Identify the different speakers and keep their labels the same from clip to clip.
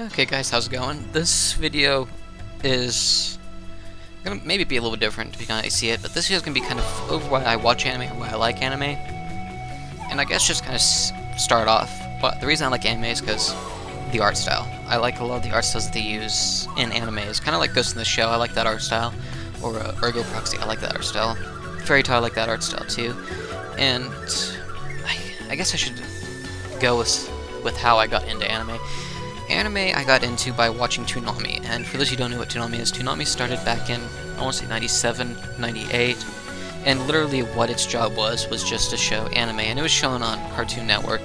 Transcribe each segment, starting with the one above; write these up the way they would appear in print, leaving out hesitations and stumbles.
Speaker 1: Okay guys, how's it going? This video is gonna maybe be a little bit different depending on how you see it, but this video is gonna be kind of over why I watch anime or why I like anime. And I guess just kind of start off. But the reason I like anime is because the art style. I like a lot of the art styles that they use in anime. It's kind of like Ghost in the Shell, I like that art style. Or Ergo Proxy, I like that art style. Fairy Tail, I like that art style too. And I guess I should go with how I got into anime. Anime I got into by watching Toonami, and for those who don't know what Toonami is, Toonami started back in, I want to say 97, 98, and literally what its job was just to show anime, and it was shown on Cartoon Network.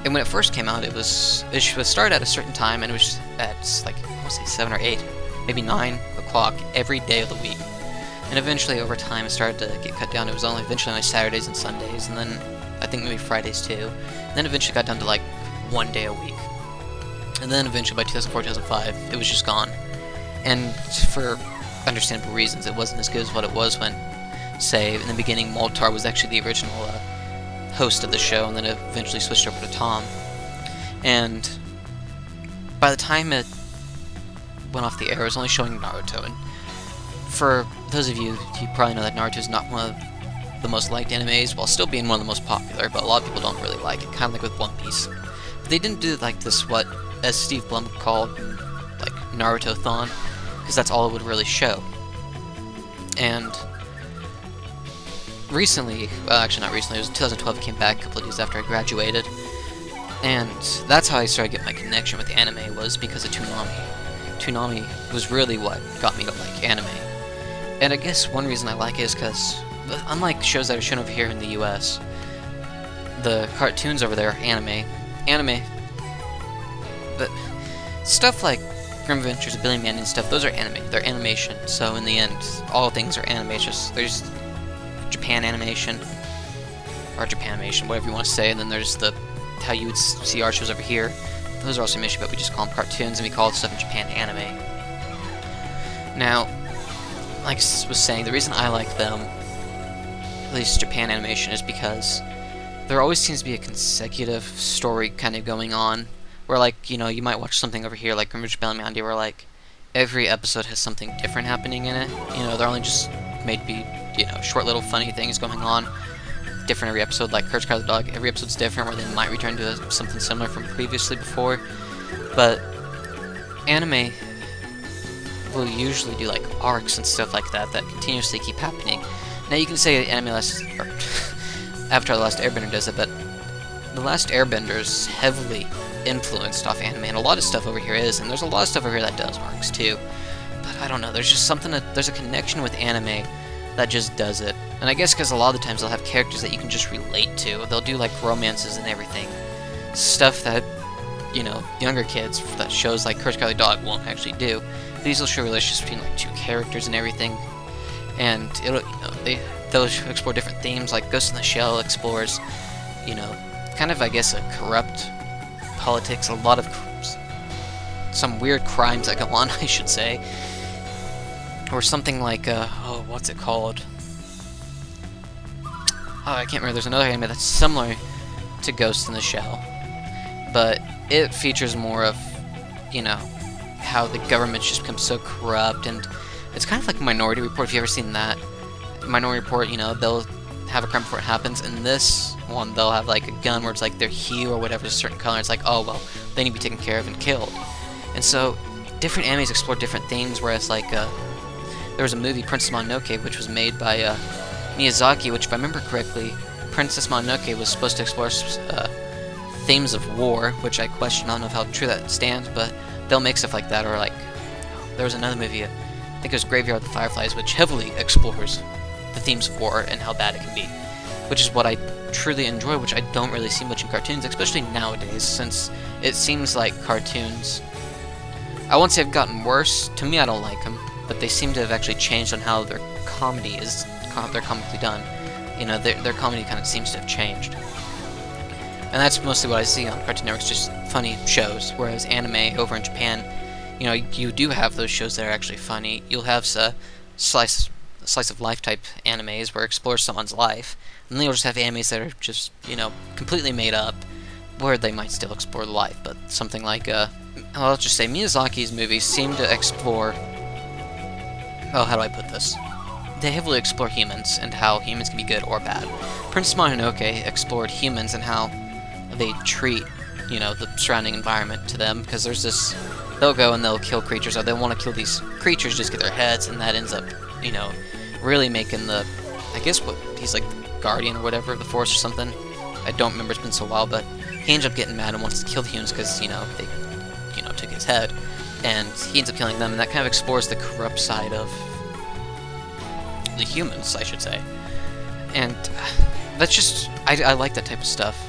Speaker 1: And when it first came out, it was started at a certain time, and it was at like, I want to say 7 or 8, maybe 9 o'clock every day of the week. And eventually, over time, it started to get cut down. It was eventually only Saturdays and Sundays, and then I think maybe Fridays too. And then eventually got down to like 1 day a week. And then eventually by 2004, 2005, it was just gone. And for understandable reasons, it wasn't as good as what it was when, say, in the beginning, Moltar was actually the original host of the show, and then it eventually switched over to Tom. And by the time it went off the air, it was only showing Naruto. And for those of you probably know that Naruto is not one of the most liked animes, while still being one of the most popular, but a lot of people don't really like it, kind of like with One Piece. But they didn't do like this, what, as Steve Blum called, like, Naruto-thon, because that's all it would really show. And recently, well, actually not recently, it was 2012, it came back a couple of years after I graduated, and that's how I started getting my connection with anime, was because of Toonami. Toonami was really what got me to like anime. And I guess one reason I like it is because, unlike shows that are shown over here in the US, the cartoons over there are anime. But stuff like Grim Adventures of Billy Mandy and stuff, those are anime. They're animation. So in the end, all things are anime. It's just, there's Japan animation, or Japanimation, whatever you want to say, and then there's how you would see our shows over here. Those are also animation, but we just call them cartoons, and we call stuff in Japan anime. Now, like I was saying, the reason I like them, at least Japan animation, is because there always seems to be a consecutive story kind of going on, where, like, you know, you might watch something over here, like Grim Adventures of Billy Mandy, where, like, every episode has something different happening in it. You know, they're only just made to be, you know, short little funny things going on, different every episode, like Courage the Dog, every episode's different, where they might return to something similar from previously before. But anime will usually do, like, arcs and stuff like that continuously keep happening. Now, you can say anime Avatar: The Last Airbender does it, but The Last Airbender is heavily influenced off anime, and a lot of stuff over here is, and there's a lot of stuff over here that does arcs too. But I don't know, there's just something there's a connection with anime that just does it. And I guess because a lot of the times they'll have characters that you can just relate to. They'll do like romances and everything. Stuff that, you know, younger kids that shows like Courage the Dog won't actually do. These will show relationships between like two characters and everything. And it'll, you know, they'll explore different themes, like Ghost in the Shell explores, you know, kind of, I guess, a corrupt politics, a lot of some weird crimes that go on, I should say. Or something like, oh, what's it called? Oh, I can't remember. There's another anime that's similar to Ghost in the Shell, but it features more of, you know, how the government's just become so corrupt, and it's kind of like Minority Report, if you've ever seen that. Minority Report, you know, they'll have a crime before it happens. In this one, they'll have like a gun where it's like their hue or whatever is a certain color. It's like, oh, well, they need to be taken care of and killed. And so, different animes explore different themes, whereas like, there was a movie, Princess Mononoke, which was made by Miyazaki, which, if I remember correctly, Princess Mononoke was supposed to explore themes of war, which I question. I don't know how true that stands, but they'll make stuff like that. Or like, there was another movie, I think it was Graveyard of the Fireflies, which heavily explores the themes of war and how bad it can be, which is what I truly enjoy, which I don't really see much in cartoons, especially nowadays, since it seems like cartoons, I won't say have gotten worse. To me, I don't like them, but they seem to have actually changed on how their comedy is, how they're comically done. You know, their comedy kind of seems to have changed. And that's mostly what I see on Cartoon Network, just funny shows, whereas anime over in Japan, you know, you do have those shows that are actually funny. You'll have slice of life type animes where it explores someone's life, and then you'll just have animes that are just, you know, completely made up, where they might still explore life, but something like well, I'll just say Miyazaki's movies seem to explore, oh, how do I put this? They heavily explore humans and how humans can be good or bad. Princess Mononoke explored humans and how they treat, you know, the surrounding environment to them, because there's this, they'll go and they'll kill creatures, or they'll want to kill these creatures just get their heads, and that ends up, you know, really making the, I guess what, he's like the guardian or whatever of the forest or something. I don't remember, it's been so while, but he ends up getting mad and wants to kill the humans because, you know, they, you know, took his head, and he ends up killing them, and that kind of explores the corrupt side of the humans, I should say. And that's just, I like that type of stuff.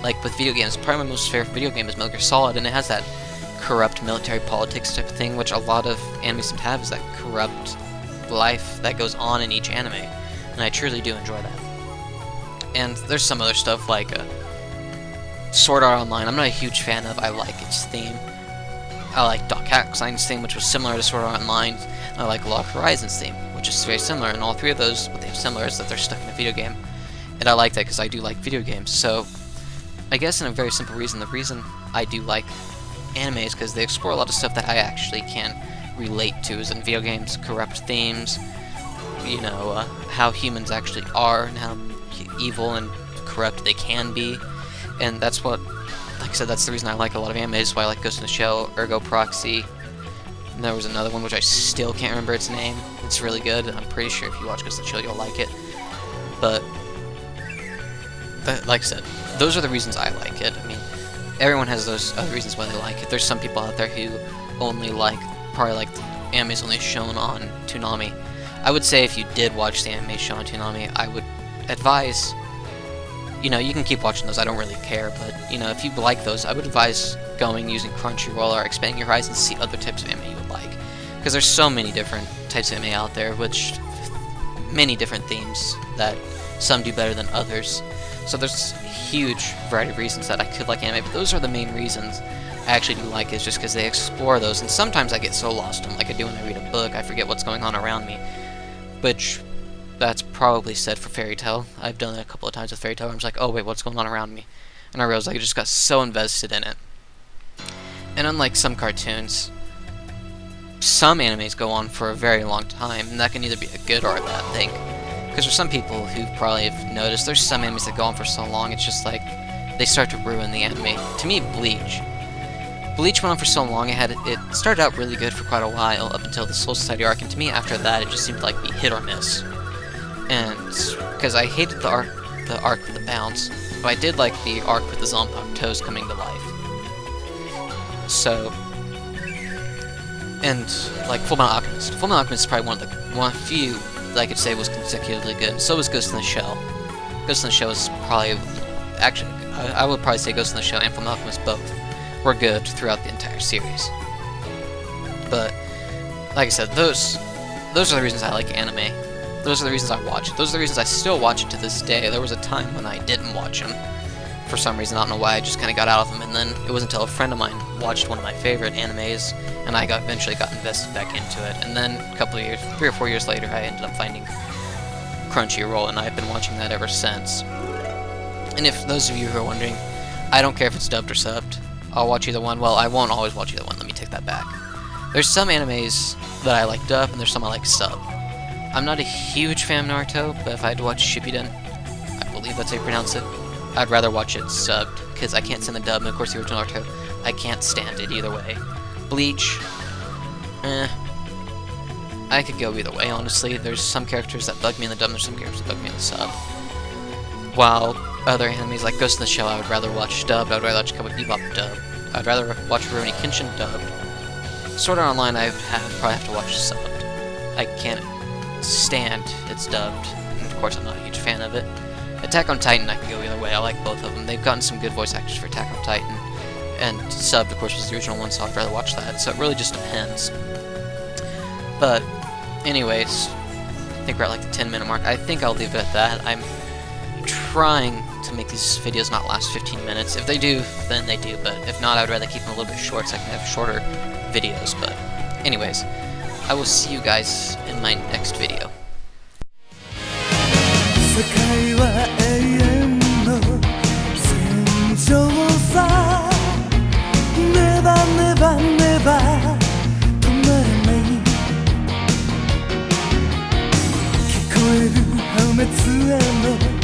Speaker 1: Like with video games, probably my most favorite video game is Metal Gear Solid, and it has that corrupt military politics type of thing, which a lot of anime seem to have, is that corrupt life that goes on in each anime, and I truly do enjoy that. And there's some other stuff like Sword Art Online. I'm not a huge fan of. I like its theme. I like Doc Hackstein's theme, which was similar to Sword Art Online. I like Log Horizon's theme, which is very similar, and all three of those, what they have similar is that they're stuck in a video game. And I like that because I do like video games. So I guess in a very simple reason, the reason I do like anime is because they explore a lot of stuff that I actually can relate to, as in video games, corrupt themes, you know, how humans actually are and how evil and corrupt they can be. And that's what, like I said, that's the reason I like a lot of anime. Is why I like Ghost in the Shell, Ergo Proxy. And there was another one which I still can't remember its name. It's really good. I'm pretty sure if you watch Ghost in the Shell, you'll like it. But like I said, those are the reasons I like it. I mean, everyone has those other reasons why they like it. There's some people out there who only like, probably like the anime's only shown on Toonami. I would say if you did watch the anime shown on Toonami, I would advise, you know, you can keep watching those, I don't really care, but, you know, if you like those, I would advise going using Crunchyroll or expanding your horizons to see other types of anime you would like. Because there's so many different types of anime out there, which, many different themes that some do better than others. So there's a huge variety of reasons that I could like anime, but those are the main reasons I actually do like it, is just because they explore those, and sometimes I get so lost in them, like I do when I read a book, I forget what's going on around me, which, that's probably said for Fairy Tail. I've done it a couple of times with Fairy Tail, where I'm just like, oh wait, what's going on around me? And I realized I just got so invested in it. And unlike some cartoons, some animes go on for a very long time, and that can either be a good or a bad thing. Because for some people who probably have noticed, there's some animes that go on for so long, it's just like, they start to ruin the anime. To me, Bleach. Bleach went on for so long, it started out really good for quite a while, up until the Soul Society arc, and to me, after that, it just seemed like be hit or miss. And, because I hated the arc with the bounce, but I did like the arc with the Zombok toes coming to life. So, and, like, Fullmetal Alchemist. Fullmetal Alchemist is probably one of the few that I could say was consecutively good, and so was Ghost in the Shell. Ghost in the Shell is probably, actually, I would probably say Ghost in the Shell and Fullmetal Alchemist both were good throughout the entire series. But, like I said, those are the reasons I like anime. Those are the reasons I watch it. Those are the reasons I still watch it to this day. There was a time when I didn't watch them. For some reason, I don't know why, I just kind of got out of them, and then it wasn't until a friend of mine watched one of my favorite animes, and I eventually got invested back into it. And then a couple of years, 3 or 4 years later, I ended up finding Crunchyroll, and I've been watching that ever since. And if those of you who are wondering, I don't care if it's dubbed or subbed. I'll watch either one. Well, I won't always watch either one. Let me take that back. There's some animes that I like dubbed, and there's some I like subbed. I'm not a huge fan of Naruto, but if I had to watch Shippuden, I believe that's how you pronounce it, I'd rather watch it subbed, because I can't stand the dub, and of course the original Naruto, I can't stand it either way. Bleach, I could go either way, honestly. There's some characters that bug me in the dub, and there's some characters that bug me in the sub. While other animes like Ghost in the Shell, I would rather watch dubbed, I would rather watch Cowboy Bebop dubbed, I'd rather watch Rurouni Kenshin dubbed. Sword Art Online, I would probably have to watch subbed. I can't stand it's dubbed, and of course I'm not a huge fan of it. Attack on Titan, I can go either way, I like both of them. They've gotten some good voice actors for Attack on Titan, and subbed, of course, was the original one, so I'd rather watch that, so it really just depends. But, anyways, I think we're at like the 10-minute mark. I think I'll leave it at that. I'm trying to make these videos not last 15 minutes. If they do, then they do, but if not, I would rather keep them a little bit short so I can have shorter videos. But, anyways, I will see you guys in my next video. 世界は永遠の戦場さネバネバ
Speaker 2: 破滅への